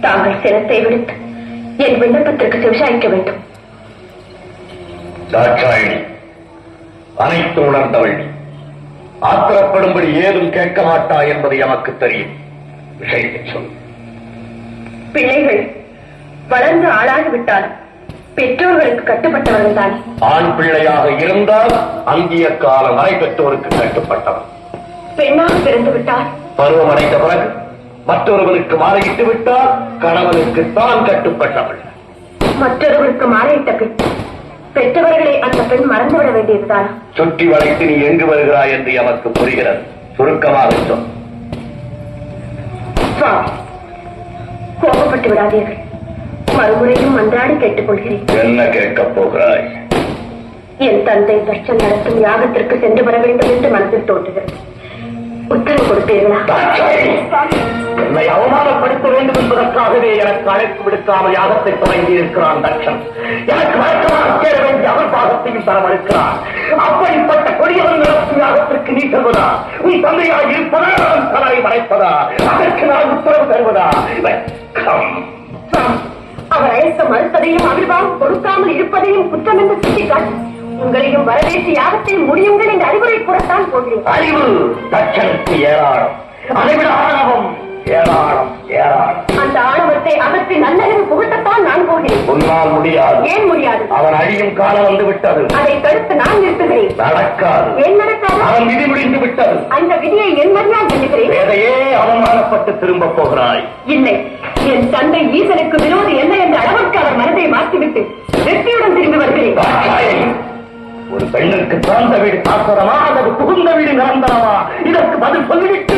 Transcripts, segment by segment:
தாங்கள் சிரத்தை விடுத்து என் விண்ணப்பத்திற்கு செவிசாய்க்க வேண்டும். தாட்சாயணி அனைத்து உணர்ந்தவள். ஆத்திரப்படும்படி ஏதும் கேட்க மாட்டா என்பது எமக்கு தெரியும். விஷயத்தை சொல். பிள்ளைகள் வளர்ந்து ஆளாகிவிட்டால் பெற்றோர்களுக்கு கட்டுப்பட்டவர்கள் தான். ஆண் பிள்ளையாக இருந்தால் அங்கிய காலம் வரை பெற்றோருக்கு கட்டுப்பட்டவன். பெண்ணாக பிறந்து விட்டால் பருவம் அடைந்த பிறகு மற்றொருவருக்கு மாலையிட்டு விட்டால் கணவனுக்கு தான் கட்டுப்பட்டவள். மற்றொருவருக்கு மாலையிட்ட பின் பெற்றவர்களை அந்த பெண் மறந்துவிட வேண்டியதுதான். சுற்றி வளைத்து நீ எங்கு வருகிறாய் என்று எமக்கு புரிகிறது. சுருக்கமாக சொல். கோபப்பட்டு விடாதீர்கள். மறுமுறையும் மன்றாடி கேட்டுக் கொள்கிறேன். என்ன கேட்கப் போகிறாய்? என் தந்தை தர்ஷன் நடத்தும் யாகத்திற்கு சென்று வர வேண்டும் என்று மனதில் தோன்றுகிறது. உத்தரவு கொடுப்பீர்களா? என்னை அவமானப்படுத்த வேண்டும் என்பதற்காகவே எனக்கு அழைப்பு விடுக்காமல் யாகத்தை தொடங்கி இருக்கிறான் தர்ஷன். எனக்கு வழக்கமாக சேர வேண்டிய அவர் பாகத்தையும் தர மறுக்கிறான். அப்படிப்பட்ட கொடியவன் நடத்தும் யாகத்திற்கு நீ செல்வதா? உன் தந்தையாக இருப்பதா? தலை மறைப்பதா? அதற்கு நான் உத்தரவு தருவதா? அவர் அழைக்க மறுப்பதையும் அவிர்வாகம் கொடுக்காமல் இருப்பதையும் குற்றம் என்று சுட்டிக்காட்டி உங்களையும் வரவேற்று யாகத்தை முடியுங்கள் என்று அறிவுரை கூறத்தான் போகிறேன். அறிவு தட்சனுக்கு ஏராளம், அதைவிட ஆணவம் ஏராளம் ஏராளம். அந்த ஆணவத்தை அகற்றி நல்லறிவு புகட்டத்தான் நான் போகிறேன். உன்னால் முடியாது. ஏன் முடியாது? அவன் அழியும் காலம் வந்து விட்டது. அதை தடுத்து நான் நிறுத்துகிறேன். நடக்காது. ஏன் நடக்காது? அவன் விதி முடிந்து விட்டது. அந்த விதியை என் மரியாதை சொல்லுகிறேன். வேதையே அவமானப்பட்டு திரும்ப போகிறாய். இல்லை, என் தந்தை ஈசனுக்கு விரோதி என்ன என்ற அளவுக்கு அவர் மனதை மாற்றிவிட்டு வெற்றியுடன் திரும்பி வருகிறேன். ஒரு பெண்ணுக்கு பிறந்த வீடு சாஸ்வரமா அல்லது புகுந்த வீடு நிரந்தரமா? இதற்கு பதில் சொல்லிவிட்டு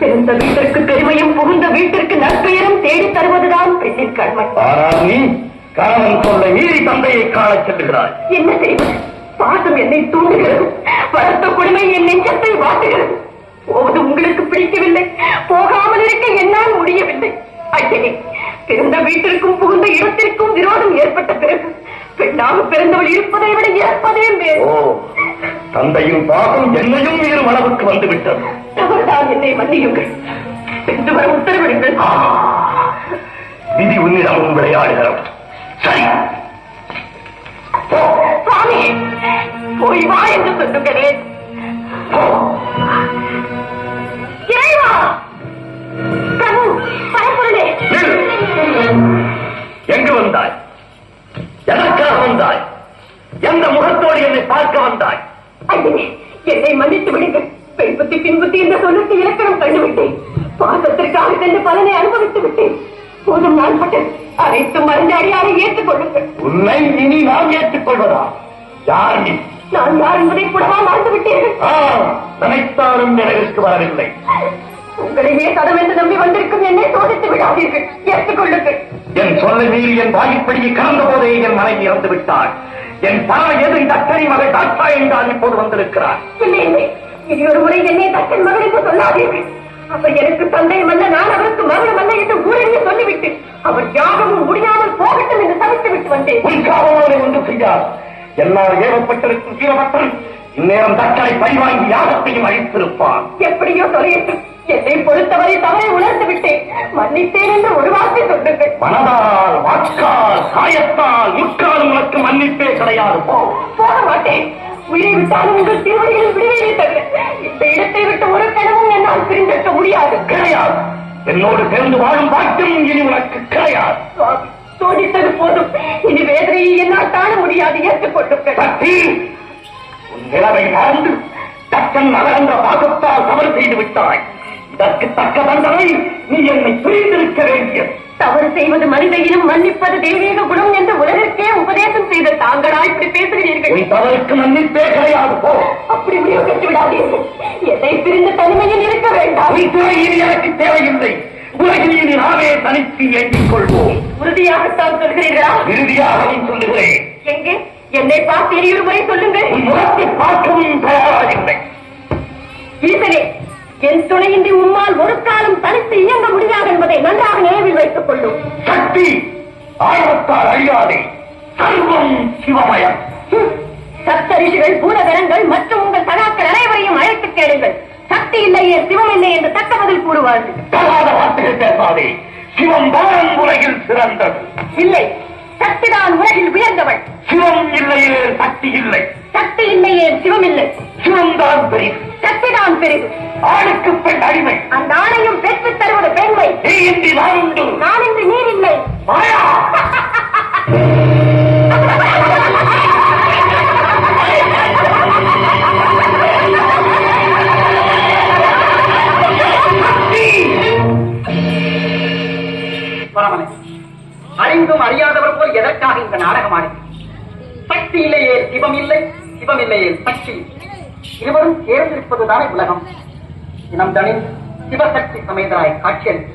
பிறந்த வீட்டிற்கு பெருமையும் புகுந்த வீட்டிற்கு நற்பெயரும் தேடி தருவதுதான் பெண்ணின் கடமை. ஆனால் நீ கணவன் சொல்லை மீறி தந்தையை காணச் செல்கிறாய். என்ன செய்வது? பாசம் என்னை தூண்டுகிறது, வளர்த்த கொடுமை என் நெஞ்சத்தை வாட்டுகிறது. போவது உங்களுக்கு பிடிக்கவில்லை, போகாமல் இருக்க என்னால் முடியவில்லை. ஐயனே, பிறந்த வீட்டிற்கும் புகுந்த இடத்திற்கும் விரோதம் ஏற்பட்ட பிறகு பெண்ணாக பிறந்தவள் இருப்பதை விட இறப்பதே மேல். தந்தையின் பாகம் என்னையும் மீறும் அளவுக்கு வந்துவிட்டது. தவறுதான், என்னை மன்னியுங்கள். சென்று வர உத்தரவிடுங்கள். விதி உன்னிடமும் விளையாடுகிறோம். சரி, சுவாமி, போய் வா என்று சொல்லுகிறேன். இறைவா, பிரபு, பரம்பொருளே. எங்கு வந்தாய்? எதற்காக வந்தாய்? எந்த முகத்தோடு என்னை பார்க்க வந்தாய்? ஐயனே, என்னை மன்னித்து விடுங்கள். பெண் புத்தி பின் புத்தி என்ற சொல்லுக்கு இலக்கணம் கண்டுவிட்டேன். பாசத்திற்காக சென்று பலனை அனுபவித்து விட்டேன். போதும், நான் பட்டது அனைத்தும் மறந்து அடியாரை ஏற்றுக் கொள்ளுங்கள். உன்னை இனி நாம் ஏற்றுக்கொள்வதா? யார் நீ? நான் யார் என்பதை கூடவா மறந்து விட்டீர்கள்? நினைத்தாலும் நினைவிற்கு வரவில்லை. உங்களையே சதம் என்று நம்பி வந்திருக்கும் என்னை சோதித்து விடாதீர்கள். ஏற்றுக்கொள்ளுங்கள். என் சொல்லை மீறி என் வாய்ப்படியை கலந்த போதே என் மனைவி இறந்து விட்டாள். என் பல எது தக்கனி மகள் தாட்சாயணி தான் இப்போது வந்திருக்கிறார். இல்லை இல்லை, இனி ஒரு முறை என்னை தக்கன் மகள் என்று சொல்லாதீர்கள். அப்ப எனக்கு தந்தையும் அல்ல, நான் அவருக்கு மகளும் அல்ல என்று ஊரடியே சொல்லிவிட்டு அவர் யாகமும் முடியாமல் போகட்டும் என்று தவித்து விட்டு வந்தேன். உன்காவலை ஒன்று செய்யார். என்னால் ஏவப்பட்டிருக்கும் சீரபத்தன் இந்நேரம் தக்கனை பழிவாங்கி யாகத்தையும் அழித்திருப்பார். எப்படியோ தொலையட்டும். என்னை பொறுத்தவரை தவறை உணர்ந்து விட்டேன். மன்னித்தேன் என்று ஒரு வார்த்தை சொல்லுங்கள். மனதால், வாக்கால், காயத்தால், முற்காலும் உனக்கு மன்னிப்பே கிடையாது. போக மாட்டேன். உயிரை விட்டாலும் உங்கள் திருவடிகளில் விடுவேனே தவிர இந்த இடத்தை விட்டு ஒரு கணமும் என்னால் பிரிந்திருக்க முடியாது. கிடையாது. என்னோடு சேர்ந்து வாழும் பாக்கியம் இனி உனக்கு கிடையாது. சோதித்தது போதும். இனி வேதனையை என்னால் தாழ முடியாது. ஏற்றுக்கொள்ளுங்கள். உன் நிலவை மறந்து தக்கன் நகர்ந்த பாசத்தால் தவறு செய்து விட்டாய். இதற்கு தக்க தண்டனை நீ என்னை புரிந்திருக்க வேண்டியது. தவறு செய்வது மனித இனம், மன்னிப்பது தெய்வீக குணம் என்று உலகிற்கே உபதேசம் செய்த தாங்களா இப்படி பேசுகிறீர்கள்? நீ தவறுக்கு மன்னிப்பே கிடையாது. போ. அப்படி உபயோகித்து விடாதீர்கள். எதை பிரிந்து தனிமையில் இருக்க வேண்டாம். இனி எனக்கு தேவையில்லை. உலகில் நாமே தனித்து எண்ணிக் கொள்வோம். உறுதியாகத்தான் சொல்கிறீர்களா? இறுதியாகவும் சொல்லுகிறேன். எங்கே? என்னை பார்த்து இரு முறை சொல்லுங்கள். முகத்தை பார்க்கவும் தயாராகில்லை. ஈசனே, என் துணையின்றி உம்மால் ஒரு காலம் தனித்து இயங்க முடியாது என்பதை நன்றாக நினைவில் வைத்துக் கொள்ளும். சக்தி ஆழத்தால் அழியாதே. சர்வம் சிவமயம். சப்தரிஷிகள், பூதகணங்கள் மற்றும் உங்கள் சகாக்கள் அனைவரையும் அழைத்து கேளுங்கள். சக்தி இல்லையே சிவம் இல்லை என்று தக்க பதில் கூறுவார்கள். தகாத வார்த்தைகள் பேசாதே. சிவம் தான் உலகில் சிறந்தது. இல்லை, சக்திதான் உலகில் உயர்ந்தவள். சிவம் இல்லையே சக்தி இல்லை. சக்தி இல்லையே சிவம் இல்லை. சிவம் தான் பெரிது. சக்திதான் பெரிது. ஆணுக்கு பெண் அடிமை. அந்த ஆணையும் பெற்று தருவது பெண்மை. நீ இன்றி நான் உண்டு. நான் இன்று நீர் இல்லை. மாயா அறிந்தும் அறியாதவர் போல் எதற்காக இந்த நாடகம் ஆடி? சக்தி இல்லையே சிவம் இல்லை, சிவம் இல்லையே சக்தி. இருவரும் சேர்ந்திருப்பதுதானே உலகம். இனம் தனிந்து சிவசக்தி சமேதராய் காட்சியளித்து